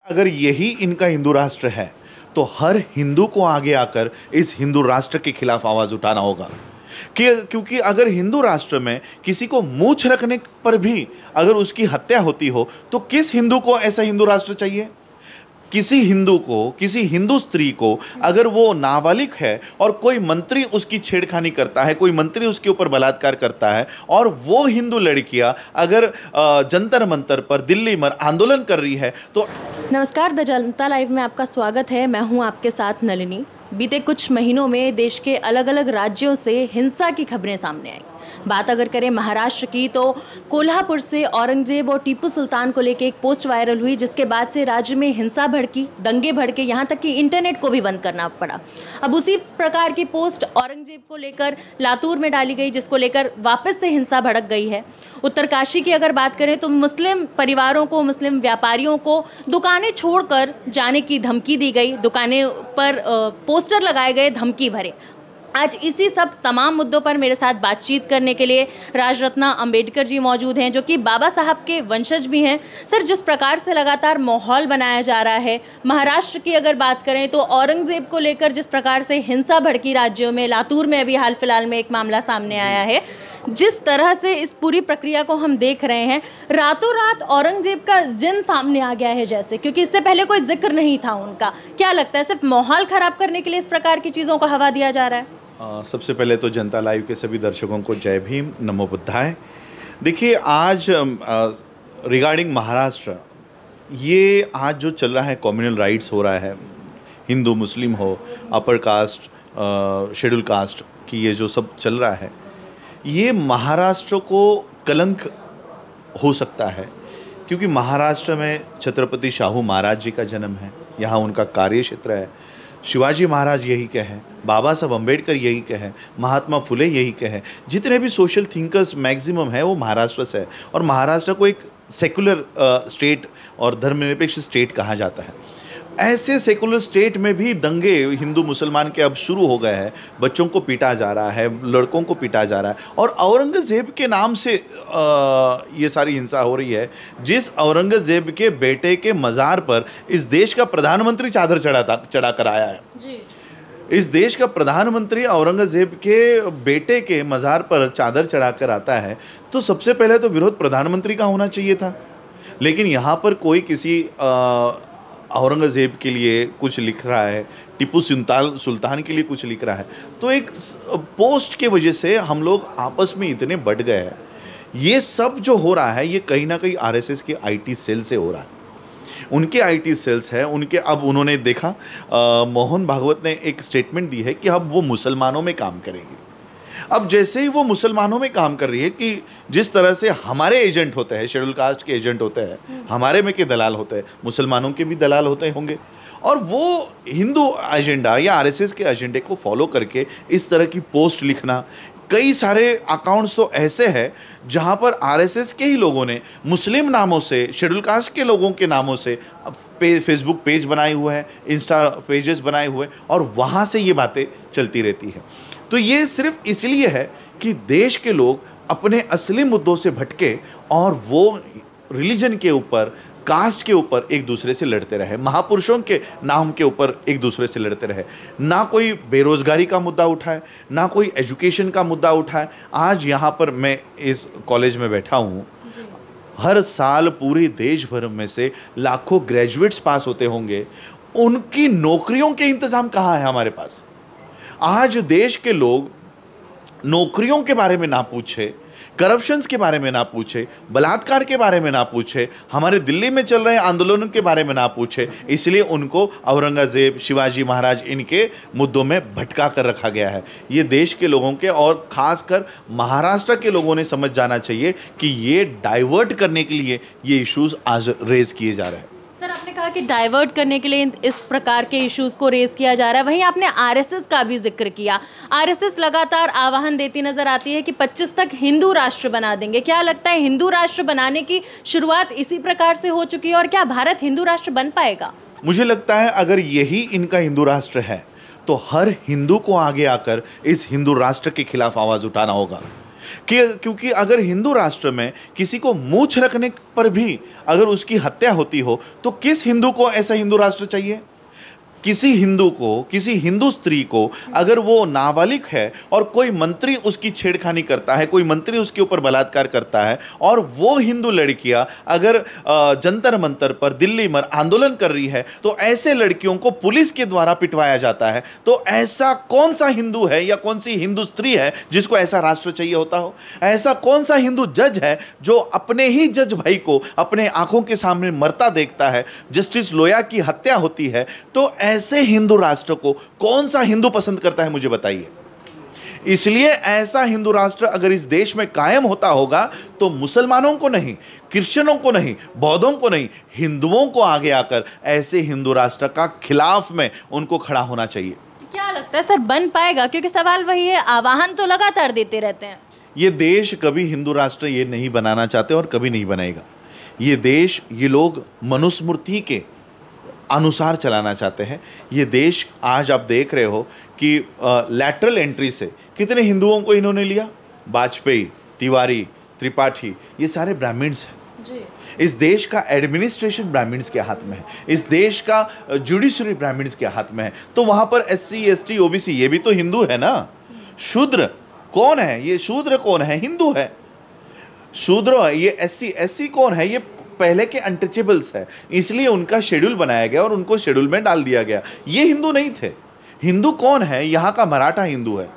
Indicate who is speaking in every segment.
Speaker 1: अगर यही इनका हिंदू राष्ट्र है तो हर हिंदू को आगे आकर इस हिंदू राष्ट्र के खिलाफ आवाज़ उठाना होगा। क्योंकि अगर हिंदू राष्ट्र में किसी को मूंछ रखने पर भी अगर उसकी हत्या होती हो तो किस हिंदू को ऐसा हिंदू राष्ट्र चाहिए? किसी हिंदू को, किसी हिंदू स्त्री को अगर वो नाबालिग है और कोई मंत्री उसकी छेड़खानी करता है, कोई मंत्री उसके ऊपर बलात्कार करता है और वो हिंदू लड़कियां अगर जंतर मंतर पर दिल्ली में आंदोलन कर रही है तो।
Speaker 2: नमस्कार, द जनता लाइव में आपका स्वागत है। मैं हूं आपके साथ नलिनी। बीते कुछ महीनों में देश के अलग अलग राज्यों से हिंसा की खबरें सामने आई। बात अगर करें महाराष्ट्र की तो कोल्हापुर से औरंगजेब और टीपू सुल्तान को लेकर एक पोस्ट वायरल हुई, जिसके बाद से राज्य में हिंसा भड़की, दंगे भड़के, यहाँ तक कि इंटरनेट को भी बंद करना पड़ा। अब उसी प्रकार की पोस्ट औरंगजेब को लेकर लातूर में डाली गई, जिसको लेकर वापस से हिंसा भड़क गई है। उत्तरकाशी की अगर बात करें तो मुस्लिम परिवारों को, मुस्लिम व्यापारियों को दुकानें छोड़कर जाने की धमकी दी गई, दुकानें पर पोस्टर लगाए गए धमकी भरे। आज इसी सब तमाम मुद्दों पर मेरे साथ बातचीत करने के लिए राजरत्न अंबेडकर जी मौजूद हैं, जो कि बाबा साहब के वंशज भी हैं। सर, जिस प्रकार से लगातार माहौल बनाया जा रहा है, महाराष्ट्र की अगर बात करें तो औरंगजेब को लेकर जिस प्रकार से हिंसा भड़की राज्यों में, लातूर में अभी हाल फिलहाल में एक मामला सामने आया है, जिस तरह से इस पूरी प्रक्रिया को हम देख रहे हैं, रातों रात औरंगजेब का जिन सामने आ गया है जैसे, क्योंकि इससे पहले कोई जिक्र नहीं था उनका। क्या लगता है, सिर्फ माहौल खराब करने के लिए इस प्रकार की चीज़ों को हवा दिया जा रहा है?
Speaker 1: सबसे पहले तो जनता लाइव के सभी दर्शकों को जय भीम, नमो बुद्धाय। देखिए, आज रिगार्डिंग महाराष्ट्र, ये आज जो चल रहा है, कम्युनल राइट्स हो रहा है, हिंदू मुस्लिम हो, अपर कास्ट, शेड्यूल कास्ट की ये जो सब चल रहा है, ये महाराष्ट्र को कलंक हो सकता है। क्योंकि महाराष्ट्र में छत्रपति शाहू महाराज जी का जन्म है, यहाँ उनका कार्य क्षेत्र है। शिवाजी महाराज यही कहे, बाबा साहब अम्बेडकर यही कहे, महात्मा फुले यही कहे, जितने भी सोशल थिंकर्स मैक्सिमम है वो महाराष्ट्र से है। और महाराष्ट्र को एक सेकुलर स्टेट और धर्मनिरपेक्ष स्टेट कहा जाता है। ऐसे सेकुलर स्टेट में भी दंगे हिंदू मुसलमान के अब शुरू हो गए हैं। बच्चों को पीटा जा रहा है, लड़कों को पीटा जा रहा है, और औरंगजेब के नाम से ये सारी हिंसा हो रही है। जिस औरंगजेब के बेटे के मज़ार पर इस देश का प्रधानमंत्री चादर चढ़ा कर आया है जी। इस देश का प्रधानमंत्री औरंगजेब के बेटे के मज़ार पर चादर चढ़ाकर आता है, तो सबसे पहले तो विरोध प्रधानमंत्री का होना चाहिए था। लेकिन यहाँ पर कोई किसी औरंगजेब के लिए कुछ लिख रहा है, टीपू सुल्तान के लिए कुछ लिख रहा है, तो एक पोस्ट के वजह से हम लोग आपस में इतने बढ़ गए हैं। ये सब जो हो रहा है, ये कहीं ना कहीं आरएसएस के आईटी सेल से हो रहा है। उनके आईटी सेल्स हैं, उनके। अब उन्होंने देखा, मोहन भागवत ने एक स्टेटमेंट दी है कि अब वो मुसलमानों में काम करेगी। अब जैसे ही वो मुसलमानों में काम कर रही है कि जिस तरह से हमारे एजेंट होते हैं, शेड्यूल कास्ट के एजेंट होते हैं, हमारे में के दलाल होते हैं, मुसलमानों के भी दलाल होते होंगे, और वो हिंदू एजेंडा या आरएसएस के एजेंडे को फॉलो करके इस तरह की पोस्ट लिखना। कई सारे अकाउंट्स तो ऐसे हैं जहां पर आरएसएस के ही लोगों ने मुस्लिम नामों से, शेड्यूल कास्ट के लोगों के नामों से फेसबुक पेज बनाए हुए हैं, इंस्टा पेजेस बनाए हुए, और वहाँ से ये बातें चलती रहती है। तो ये सिर्फ इसलिए है कि देश के लोग अपने असली मुद्दों से भटके और वो रिलीजन के ऊपर, कास्ट के ऊपर एक दूसरे से लड़ते रहे, महापुरुषों के नाम के ऊपर एक दूसरे से लड़ते रहे। ना कोई बेरोजगारी का मुद्दा उठाए, ना कोई एजुकेशन का मुद्दा उठाए। आज यहाँ पर मैं इस कॉलेज में बैठा हूँ, हर साल पूरे देश भर में से लाखों ग्रेजुएट्स पास होते होंगे, उनकी नौकरियों के इंतज़ाम कहाँ है हमारे पास? आज देश के लोग नौकरियों के बारे में ना पूछे, करप्शंस के बारे में ना पूछे, बलात्कार के बारे में ना पूछे, हमारे दिल्ली में चल रहे आंदोलनों के बारे में ना पूछे, इसलिए उनको औरंगजेब, शिवाजी महाराज, इनके मुद्दों में भटका कर रखा गया है। ये देश के लोगों के, और ख़ासकर महाराष्ट्र के लोगों ने समझ जाना चाहिए कि ये डाइवर्ट करने के लिए ये इश्यूज़ आज रेज किए जा रहे हैं।
Speaker 2: सर, आपने कहा कि डाइवर्ट करने के लिए इस प्रकार के इश्यूज को रेज किया जा रहा है, वहीं आपने आरएसएस का भी जिक्र किया। आरएसएस लगातार आह्वान देती नजर आती है कि 25 तक हिंदू राष्ट्र बना देंगे। क्या लगता है, हिंदू राष्ट्र बनाने की शुरुआत इसी प्रकार से हो चुकी है, और क्या भारत हिंदू राष्ट्र बन पाएगा?
Speaker 1: मुझे लगता है अगर यही इनका हिंदू राष्ट्र है तो हर हिंदू को आगे आकर इस हिंदू राष्ट्र के खिलाफ आवाज़ उठाना होगा। क्योंकि अगर हिंदू राष्ट्र में किसी को मूंछ रखने पर भी अगर उसकी हत्या होती हो तो किस हिंदू को ऐसा हिंदू राष्ट्र चाहिए? किसी हिंदू को, किसी हिंदू स्त्री को अगर वो नाबालिग है और कोई मंत्री उसकी छेड़खानी करता है, कोई मंत्री उसके ऊपर बलात्कार करता है और वो हिंदू लड़कियां अगर जंतर मंतर पर दिल्ली में आंदोलन कर रही है तो ऐसे लड़कियों को पुलिस के द्वारा पिटवाया जाता है, तो ऐसा कौन सा हिंदू है या कौन सी हिंदू स्त्री है जिसको ऐसा राष्ट्र चाहिए होता हो? ऐसा कौन सा हिंदू जज है जो अपने ही जज भाई को अपने आंखों के सामने मरता देखता है? जस्टिस लोया की हत्या होती है तो ऐसे हिंदू राष्ट्र को कौन सा हिंदू पसंद करता है, मुझे बताइए। इसलिए ऐसा हिंदू राष्ट्र अगर इस देश में कायम होता होगा तो मुसलमानों को नहीं, क्रिश्चियनों को नहीं, बौद्धों को नहीं, हिंदुओं को आगे आकर ऐसे हिंदू राष्ट्र का खिलाफ में उनको खड़ा होना चाहिए।
Speaker 2: क्या लगता है सर, बन पाएगा? क्योंकि सवाल वही है, आह्वान तो लगातार देते रहते हैं।
Speaker 1: ये देश कभी हिंदू राष्ट्र ये नहीं बनाना चाहते और कभी नहीं बनेगा। ये देश, ये लोग मनुस्मृति के अनुसार चलाना चाहते हैं। ये देश आज आप देख रहे हो कि लैटरल एंट्री से कितने हिंदुओं को इन्होंने लिया। वाजपेयी, तिवारी, त्रिपाठी, ये सारे ब्राह्मण्स हैं जी। इस देश का एडमिनिस्ट्रेशन ब्राह्मण्स के हाथ में है, इस देश का जुडिशरी ब्राह्मण्स के हाथ में है। तो वहाँ पर SC, ST, OBC ये भी तो हिंदू है ना। शूद्र कौन है? ये शूद्र कौन है? हिंदू है। शूद्र ये SC कौन है? ये पहले के अनटचेबल्स है, इसलिए उनका शेड्यूल बनाया गया और उनको शेड्यूल में डाल दिया गया। ये हिंदू नहीं थे। हिंदू कौन है? यहाँ का मराठा हिंदू है।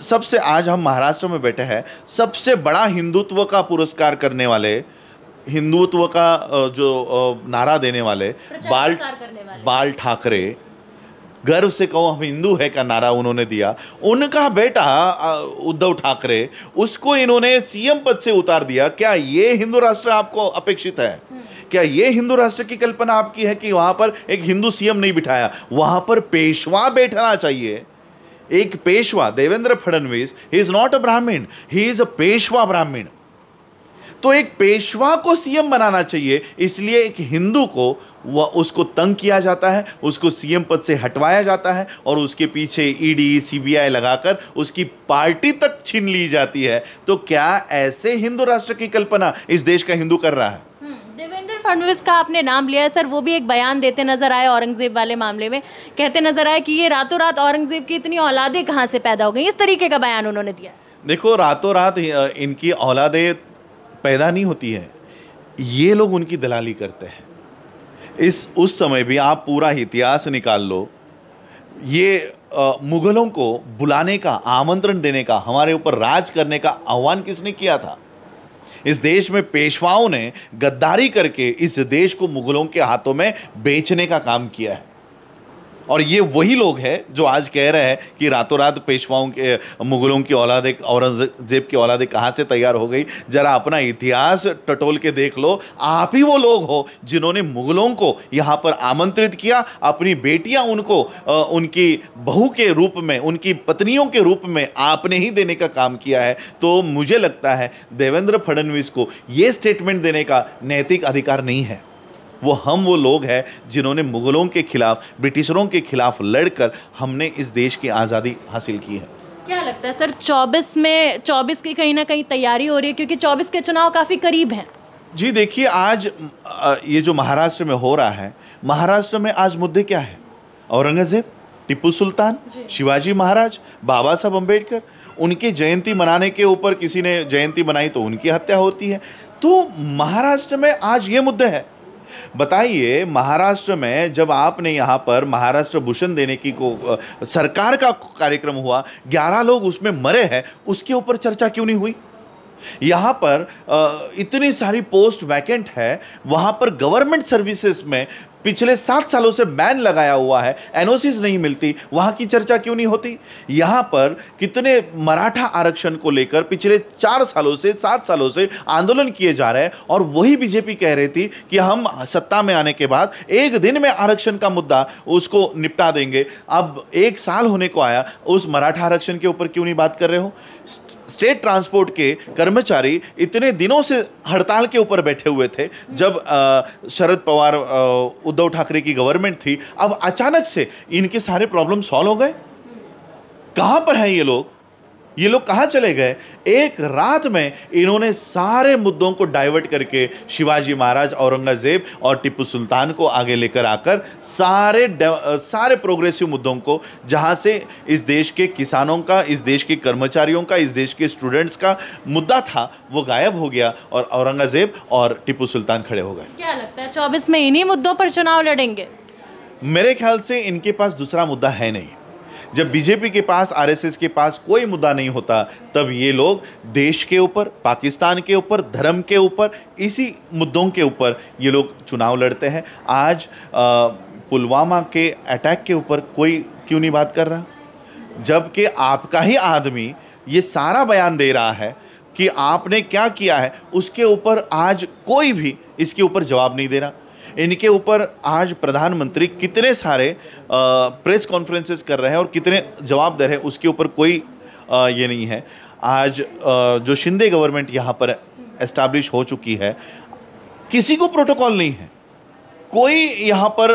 Speaker 1: सबसे, आज हम महाराष्ट्र में बैठे हैं, सबसे बड़ा हिंदुत्व का पुरस्कार करने वाले, हिंदुत्व का जो नारा देने वाले बाल ठाकरे, गर्व से कहो हम हिंदू है का नारा उन्होंने दिया। उनका बेटा उद्धव ठाकरे, उसको इन्होंने CM पद से उतार दिया। क्या ये हिंदू राष्ट्र आपको अपेक्षित है? क्या ये हिंदू राष्ट्र की कल्पना आपकी है कि वहां पर एक हिंदू CM नहीं बिठाया, वहां पर पेशवा बैठना चाहिए? एक Peshwa, Devendra Fadnavis, he is not a ब्राह्मण, ही इज अ पेशवा ब्राह्मण। तो एक पेशवा को CM बनाना चाहिए, इसलिए एक हिंदू को उसको तंग किया जाता है, उसको CM पद से हटवाया जाता है और उसके पीछे ED, CBI लगाकर उसकी पार्टी तक छीन ली जाती है। तो क्या ऐसे हिंदू राष्ट्र की कल्पना इस देश का हिंदू कर रहा है?
Speaker 2: देवेंद्र फडणवीस का आपने नाम लिया है सर, वो भी एक बयान देते नजर आए औरंगजेब वाले मामले में, कहते नजर आए कि ये रातों रात औरंगजेब की इतनी औलादें कहाँ से पैदा हो गई, इस तरीके का बयान उन्होंने दिया।
Speaker 1: देखो, रातों रात इनकी औलादें पैदा नहीं होती है, ये लोग उनकी दलाली करते हैं। उस समय भी आप पूरा इतिहास निकाल लो, ये मुगलों को बुलाने का, आमंत्रण देने का, हमारे ऊपर राज करने का आह्वान किसने किया था? इस देश में पेशवाओं ने गद्दारी करके इस देश को मुगलों के हाथों में बेचने का काम किया है। और ये वही लोग हैं जो आज कह रहे हैं कि रातों रात पेशवाओं के, मुगलों की औलादें, औरंगजेब की औलादें कहाँ से तैयार हो गई। जरा अपना इतिहास टटोल के देख लो। आप ही वो लोग हो जिन्होंने मुगलों को यहाँ पर आमंत्रित किया, अपनी बेटियाँ उनको उनकी बहू के रूप में, उनकी पत्नियों के रूप में आपने ही देने का काम किया है। तो मुझे लगता है देवेंद्र फडणवीस को ये स्टेटमेंट देने का नैतिक अधिकार नहीं है। वो लोग हैं जिन्होंने मुगलों के खिलाफ, ब्रिटिशरों के खिलाफ लड़कर हमने इस देश की आज़ादी हासिल की है।
Speaker 2: क्या लगता है सर, 24 की कहीं ना कहीं तैयारी हो रही है, क्योंकि 24 के चुनाव काफ़ी करीब हैं? जी
Speaker 1: देखिए, आज ये जो महाराष्ट्र में हो रहा है, महाराष्ट्र में आज मुद्दे क्या है? औरंगजेब, टिप्पू सुल्तान, शिवाजी महाराज, बाबा साहब अम्बेडकर, उनकी जयंती मनाने के ऊपर किसी ने जयंती बनाई तो उनकी हत्या होती है। तो महाराष्ट्र में आज ये मुद्दे हैं। बताइए, महाराष्ट्र में जब आपने यहाँ पर महाराष्ट्र भूषण देने की सरकार का कार्यक्रम हुआ, 11 लोग उसमें मरे हैं, उसके ऊपर चर्चा क्यों नहीं हुई? यहाँ पर इतनी सारी पोस्ट वैकेंट है, वहाँ पर गवर्नमेंट सर्विसेज में पिछले 7 सालों से बैन लगाया हुआ है, NOCs नहीं मिलती, वहाँ की चर्चा क्यों नहीं होती? यहाँ पर कितने मराठा आरक्षण को लेकर पिछले 4 सालों से, 7 सालों से आंदोलन किए जा रहे हैं और वही बीजेपी कह रही थी कि हम सत्ता में आने के बाद एक दिन में आरक्षण का मुद्दा उसको निपटा देंगे। अब 1 साल होने को आया, उस मराठा आरक्षण के ऊपर क्यों नहीं बात कर रहे हो? स्टेट ट्रांसपोर्ट के कर्मचारी इतने दिनों से हड़ताल के ऊपर बैठे हुए थे जब शरद पवार, उद्धव ठाकरे की गवर्नमेंट थी। अब अचानक से इनके सारे प्रॉब्लम सॉल्व हो गए। कहाँ पर हैं ये लोग? ये लोग कहाँ चले गए? एक रात में इन्होंने सारे मुद्दों को डाइवर्ट करके शिवाजी महाराज, औरंगजेब और टिप्पू सुल्तान को आगे लेकर आकर सारे प्रोग्रेसिव मुद्दों को, जहाँ से इस देश के किसानों का, इस देश के कर्मचारियों का, इस देश के स्टूडेंट्स का मुद्दा था, वो गायब हो गया और औरंगजेब और टिप्पू सुल्तान खड़े हो गए।
Speaker 2: क्या लगता है 24 में इन्हीं मुद्दों पर चुनाव लड़ेंगे?
Speaker 1: मेरे ख्याल से इनके पास दूसरा मुद्दा है नहीं। जब बीजेपी के पास, आरएसएस के पास कोई मुद्दा नहीं होता, तब ये लोग देश के ऊपर, पाकिस्तान के ऊपर, धर्म के ऊपर, इसी मुद्दों के ऊपर ये लोग चुनाव लड़ते हैं। आज पुलवामा के अटैक के ऊपर कोई क्यों नहीं बात कर रहा? जबकि आपका ही आदमी ये सारा बयान दे रहा है कि आपने क्या किया है, उसके ऊपर आज कोई भी इसके ऊपर जवाब नहीं दे रहा। इनके ऊपर आज प्रधानमंत्री कितने सारे प्रेस कॉन्फ्रेंसेस कर रहे हैं और कितने जवाब दे रहे हैं, उसके ऊपर कोई ये नहीं है। आज जो शिंदे गवर्नमेंट यहाँ पर एस्टैब्लिश हो चुकी है, किसी को प्रोटोकॉल नहीं है, कोई यहाँ पर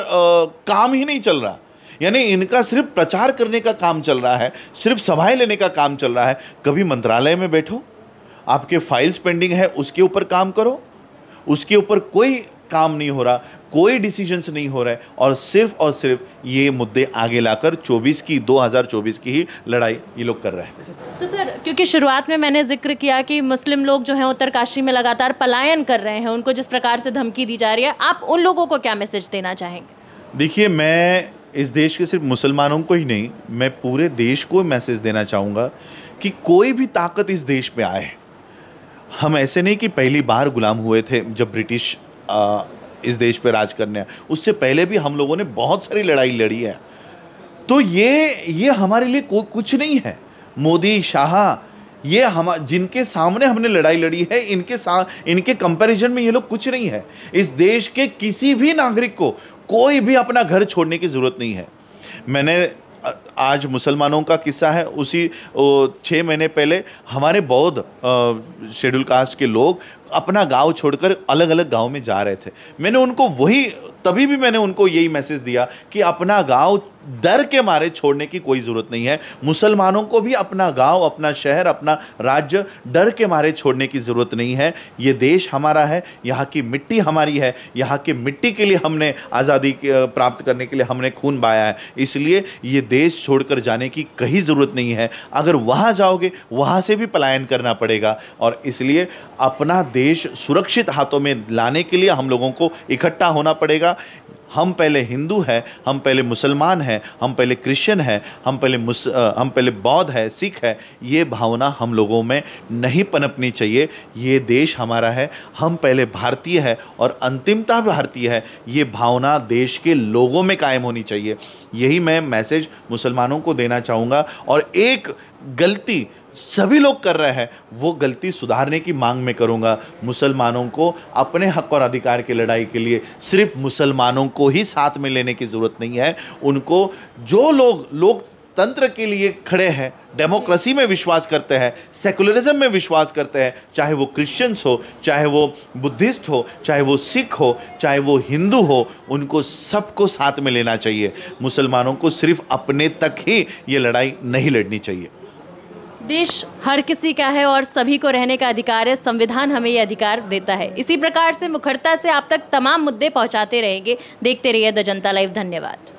Speaker 1: काम ही नहीं चल रहा। यानी इनका सिर्फ प्रचार करने का काम चल रहा है, सिर्फ सभाएं लेने का काम चल रहा है। कभी मंत्रालय में बैठो, आपके फाइल्स पेंडिंग है, उसके ऊपर काम करो, उसके ऊपर कोई काम नहीं हो रहा, कोई डिसीजंस नहीं हो रहा है, और सिर्फ ये मुद्दे आगे लाकर 2024 की ही लड़ाई ये लोग कर रहे हैं।
Speaker 2: तो सर, क्योंकि शुरुआत में मैंने जिक्र किया कि मुस्लिम लोग जो हैं उत्तरकाशी में लगातार पलायन कर रहे हैं, उनको जिस प्रकार से धमकी दी जा रही है, आप उन लोगों को क्या मैसेज देना चाहेंगे?
Speaker 1: देखिए, मैं इस देश के सिर्फ मुसलमानों को ही नहीं, मैं पूरे देश को मैसेज देना चाहूँगा कि कोई भी ताकत इस देश में आए, हम ऐसे नहीं कि पहली बार गुलाम हुए थे जब ब्रिटिश इस देश पे राज करने आए, उससे पहले भी हम लोगों ने बहुत सारी लड़ाई लड़ी है। तो ये हमारे लिए कुछ नहीं है। मोदी, शाह, ये हम जिनके सामने हमने लड़ाई लड़ी है, इनके कंपैरिजन में ये लोग कुछ नहीं है। इस देश के किसी भी नागरिक को कोई भी अपना घर छोड़ने की ज़रूरत नहीं है। मैंने आज मुसलमानों का किस्सा है, उसी 6 महीने पहले हमारे बौद्ध शेड्यूल कास्ट के लोग अपना गांव छोड़कर अलग अलग गांव में जा रहे थे। मैंने उनको तभी भी मैंने उनको यही मैसेज दिया कि अपना गांव डर के मारे छोड़ने की कोई ज़रूरत नहीं है। मुसलमानों को भी अपना गांव, अपना शहर, अपना राज्य डर के मारे छोड़ने की ज़रूरत नहीं है। ये देश हमारा है, यहाँ की मिट्टी हमारी है, यहाँ की मिट्टी के लिए हमने आज़ादी प्राप्त करने के लिए हमने खून बहाया है। इसलिए ये देश छोड़कर जाने की कहीं ज़रूरत नहीं है। अगर वहाँ जाओगे, वहाँ से भी पलायन करना पड़ेगा, और इसलिए अपना देश सुरक्षित हाथों में लाने के लिए हम लोगों को इकट्ठा होना पड़ेगा। हम पहले हिंदू हैं, हम पहले मुसलमान हैं, हम पहले क्रिश्चियन हैं, हम पहले बौद्ध है, सिख है। ये भावना हम लोगों में नहीं पनपनी चाहिए। ये देश हमारा है, हम पहले भारतीय है और अंतिमता भारतीय है। ये भावना देश के लोगों में कायम होनी चाहिए। यही मैं मैसेज मुसलमानों को देना चाहूँगा। और एक गलती सभी लोग कर रहे हैं, वो गलती सुधारने की मांग में करूंगा। मुसलमानों को अपने हक और अधिकार की लड़ाई के लिए सिर्फ मुसलमानों को ही साथ में लेने की ज़रूरत नहीं है। उनको जो लोग तंत्र के लिए खड़े हैं, डेमोक्रेसी में विश्वास करते हैं, सेकुलरिज्म में विश्वास करते हैं, चाहे वो क्रिश्चियंस हो, चाहे वो बुद्धिस्ट हो, चाहे वो सिख हो, चाहे वो हिंदू हो, उनको सबको साथ में लेना चाहिए। मुसलमानों को सिर्फ अपने तक ही ये लड़ाई नहीं लड़नी चाहिए।
Speaker 2: देश हर किसी का है और सभी को रहने का अधिकार है। संविधान हमें ये अधिकार देता है। इसी प्रकार से मुखरता से आप तक तमाम मुद्दे पहुंचाते रहेंगे। देखते रहिए द जनता लाइव। धन्यवाद।